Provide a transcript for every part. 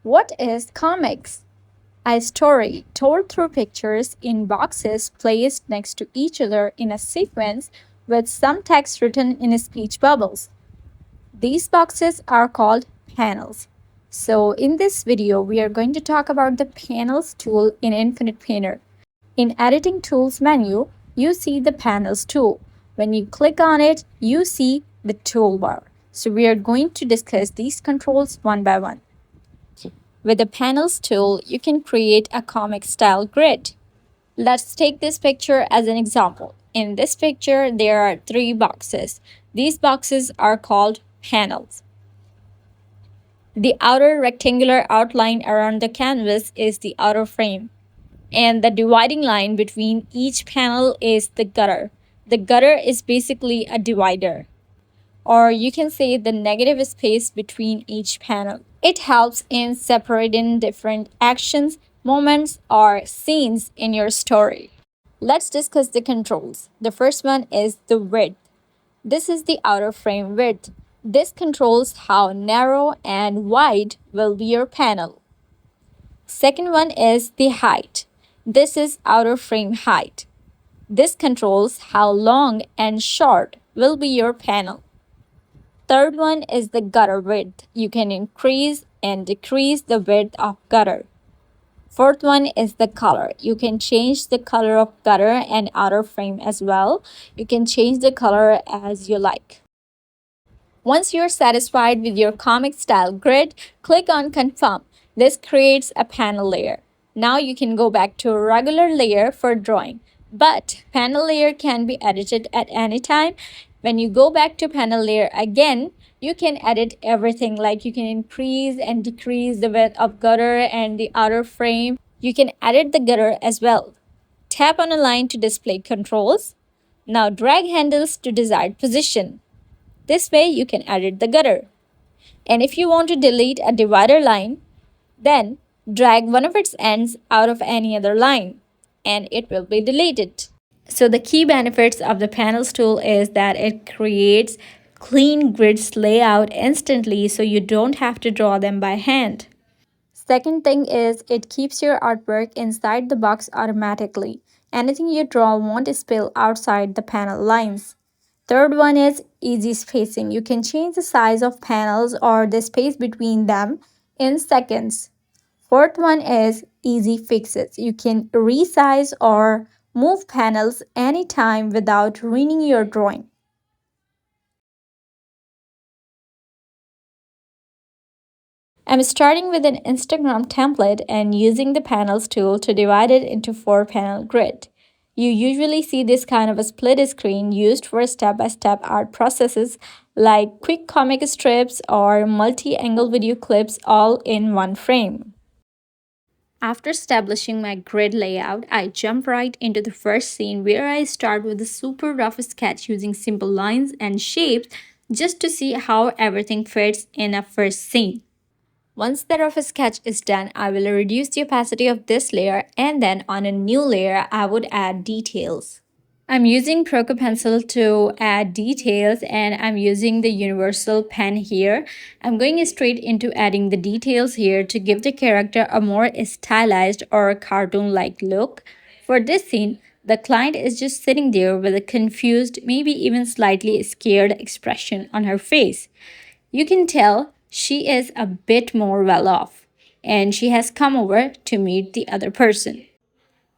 What is comics? A story told through pictures in boxes placed next to each other in a sequence with some text written in speech bubbles. These boxes are called panels. So in this video, we are going to talk about the panels tool in Infinite Painter. In editing tools menu, you see the panels tool. When you click on it, you see the toolbar. So we are going to discuss these controls one by one. With the panels tool, you can create a comic style grid. Let's take this picture as an example. In this picture, there are three boxes. These boxes are called panels. The outer rectangular outline around the canvas is the outer frame, and the dividing line between each panel is the gutter. The gutter is basically a divider, or you can say the negative space between each panel. It helps in separating different actions, moments, or scenes in your story. Let's discuss the controls. The first one is the width. This is the outer frame width. This controls how narrow and wide will be your panel. Second one is the height. This is outer frame height. This controls how long and short will be your panel. Third one is the gutter width. You can increase and decrease the width of gutter. Fourth one is the color. You can change the color of gutter and outer frame as well. You can change the color as you like. Once you're satisfied with your comic style grid, click on confirm. This creates a panel layer. Now you can go back to a regular layer for drawing. But panel layer can be edited at any time. When you go back to panel layer again, you can edit everything, like you can increase and decrease the width of gutter and the outer frame. You can edit the gutter as well. Tap on a line to display controls. Now drag handles to desired position. This way you can edit the gutter. And if you want to delete a divider line, then drag one of its ends out of any other line and it will be deleted. So the key benefits of the panels tool is that it creates clean grids layout instantly, so you don't have to draw them by hand. Second thing is it keeps your artwork inside the box automatically. Anything you draw won't spill outside the panel lines. Third one is easy spacing. You can change the size of panels or the space between them in seconds. Fourth one is easy fixes. You can resize or move panels anytime without ruining your drawing. I'm starting with an Instagram template and using the panels tool to divide it into 4-panel grid. You usually see this kind of a split screen used for step-by-step art processes like quick comic strips or multi-angle video clips all in one frame. After establishing my grid layout, I jump right into the first scene where I start with a super rough sketch using simple lines and shapes just to see how everything fits in a first scene. Once the rough sketch is done, I will reduce the opacity of this layer and then on a new layer, I would add details. I'm using Proco Pencil to add details and I'm using the universal pen here. I'm going straight into adding the details here to give the character a more stylized or cartoon-like look. For this scene, the client is just sitting there with a confused, maybe even slightly scared expression on her face. You can tell she is a bit more well off and she has come over to meet the other person.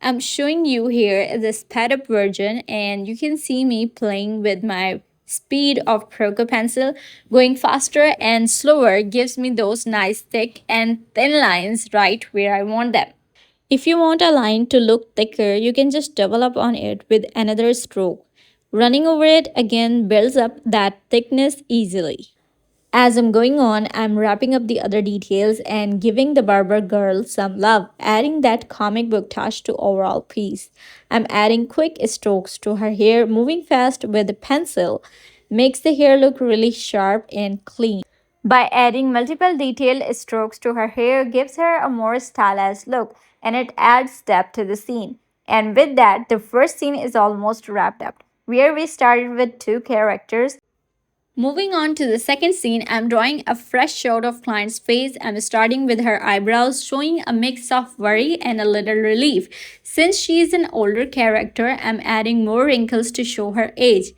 I'm showing you here the sped up version and you can see me playing with my speed of Proco Pencil. Going faster and slower gives me those nice thick and thin lines right where I want them. If you want a line to look thicker, you can just double up on it with another stroke. Running over it again builds up that thickness easily. As I'm going on, I'm wrapping up the other details and giving the barber girl some love, adding that comic book touch to overall piece. I'm adding quick strokes to her hair, moving fast with the pencil, makes the hair look really sharp and clean. By adding multiple detailed strokes to her hair gives her a more stylized look and it adds depth to the scene. And with that, the first scene is almost wrapped up, where we started with two characters. Moving on to the second scene, I'm drawing a fresh shot of client's face. I'm starting with her eyebrows, showing a mix of worry and a little relief. Since she is an older character, I'm adding more wrinkles to show her age.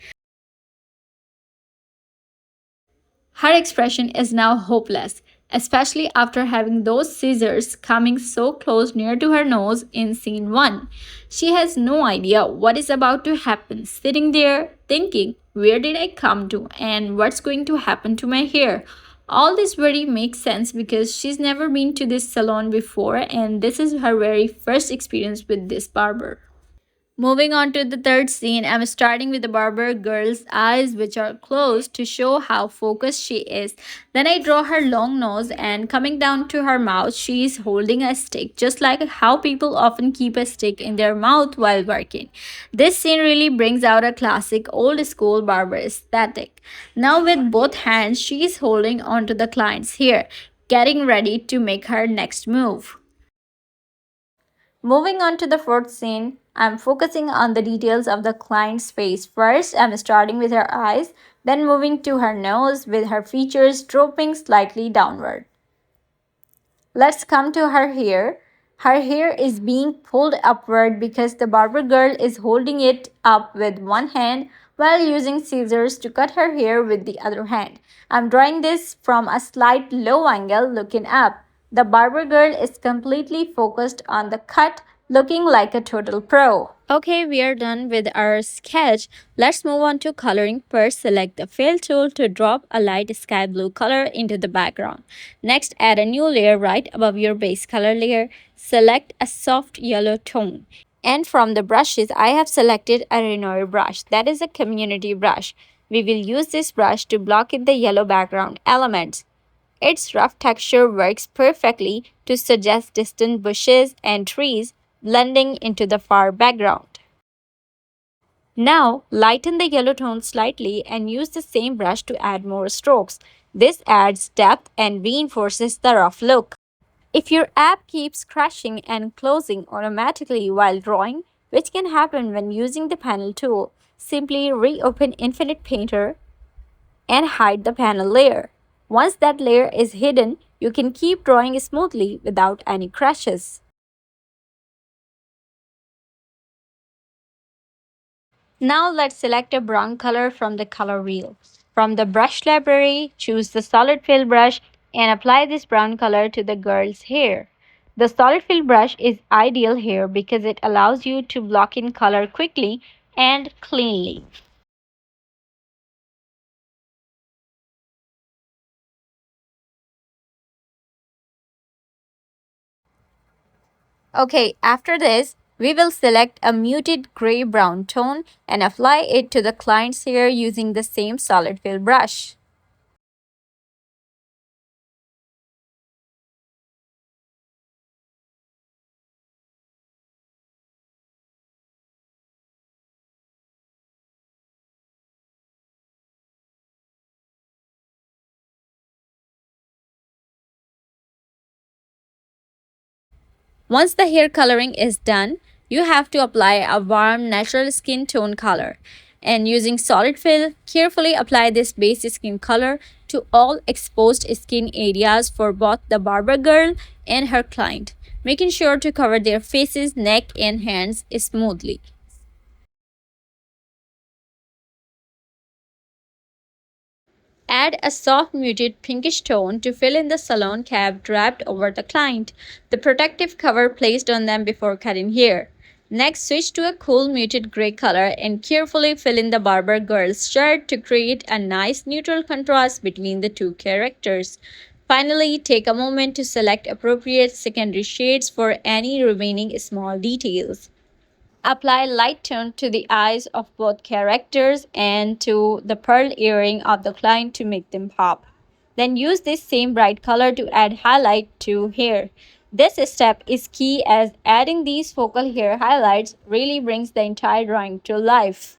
Her expression is now hopeless, especially after having those scissors coming so close near to her nose in scene 1. She has no idea what is about to happen, sitting there thinking, where did I come to and what's going to happen to my hair? All this worry makes sense because she's never been to this salon before and this is her very first experience with this barber. Moving on to the third scene, I'm starting with the barber girl's eyes, which are closed to show how focused she is. Then I draw her long nose, and coming down to her mouth, she is holding a stick, just like how people often keep a stick in their mouth while working. This scene really brings out a classic old school barber aesthetic. Now, with both hands, she is holding onto the client's hair, getting ready to make her next move. Moving on to the fourth scene, I'm focusing on the details of the client's face. First, I'm starting with her eyes, then moving to her nose with her features drooping slightly downward. Let's come to her hair. Her hair is being pulled upward because the barber girl is holding it up with one hand while using scissors to cut her hair with the other hand. I'm drawing this from a slight low angle looking up. The barber girl is completely focused on the cut, looking like a total pro. Okay, we are done with our sketch. Let's move on to coloring. First, select the fill tool to drop a light sky blue color into the background. Next, add a new layer right above your base color layer. Select a soft yellow tone. And from the brushes, I have selected a Renoir brush. That is a community brush. We will use this brush to block in the yellow background elements. Its rough texture works perfectly to suggest distant bushes and trees blending into the far background. Now, lighten the yellow tone slightly and use the same brush to add more strokes. This adds depth and reinforces the rough look. If your app keeps crashing and closing automatically while drawing, which can happen when using the panel tool, simply reopen Infinite Painter and hide the panel layer. Once that layer is hidden, you can keep drawing smoothly without any crashes. Now let's select a brown color from the color wheel. From the brush library, choose the solid fill brush and apply this brown color to the girl's hair. The solid fill brush is ideal here because it allows you to block in color quickly and cleanly. Okay, after this, we will select a muted gray-brown tone and apply it to the client's hair using the same solid fill brush. Once the hair coloring is done, you have to apply a warm natural skin tone color. And using solid fill, carefully apply this base skin color to all exposed skin areas for both the barber girl and her client, making sure to cover their faces, neck, and hands smoothly. Add a soft muted pinkish tone to fill in the salon cap draped over the client, the protective cover placed on them before cutting hair. Next, switch to a cool muted gray color and carefully fill in the barber girl's shirt to create a nice neutral contrast between the two characters. Finally, take a moment to select appropriate secondary shades for any remaining small details. Apply light tone to the eyes of both characters and to the pearl earring of the client to make them pop. Then use this same bright color to add highlight to hair. This step is key as adding these focal hair highlights really brings the entire drawing to life.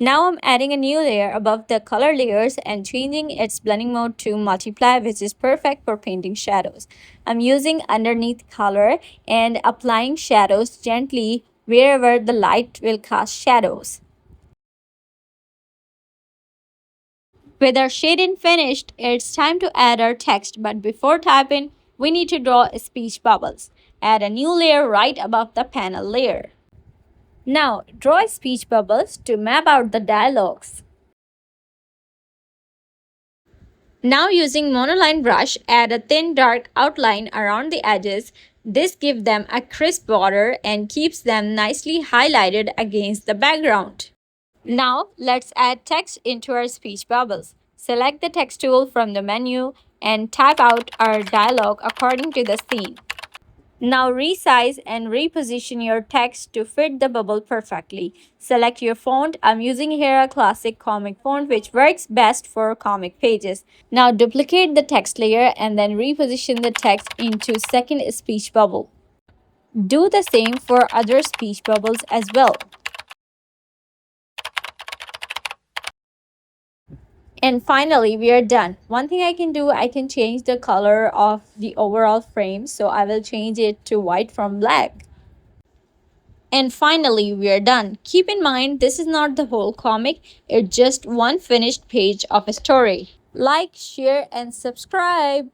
Now I'm adding a new layer above the color layers and changing its blending mode to multiply, which is perfect for painting shadows. I'm using underneath color and applying shadows gently wherever the light will cast shadows. With our shading finished, it's time to add our text, but before typing, we need to draw speech bubbles. Add a new layer right above the panel layer. Now, draw speech bubbles to map out the dialogues. Now using monoline brush, add a thin dark outline around the edges. This gives them a crisp border and keeps them nicely highlighted against the background. Now let's add text into our speech bubbles. Select the text tool from the menu and type out our dialogue according to the scene. Now resize and reposition your text to fit the bubble perfectly. Select your font. I'm using here a classic comic font which works best for comic pages. Now duplicate the text layer and then reposition the text into second speech bubble. Do the same for other speech bubbles as well. And finally, we are done. One thing I can do, I can change the color of the overall frame. So I will change it to white from black. And finally, we are done. Keep in mind, this is not the whole comic. It's just one finished page of a story. Like, share, and subscribe.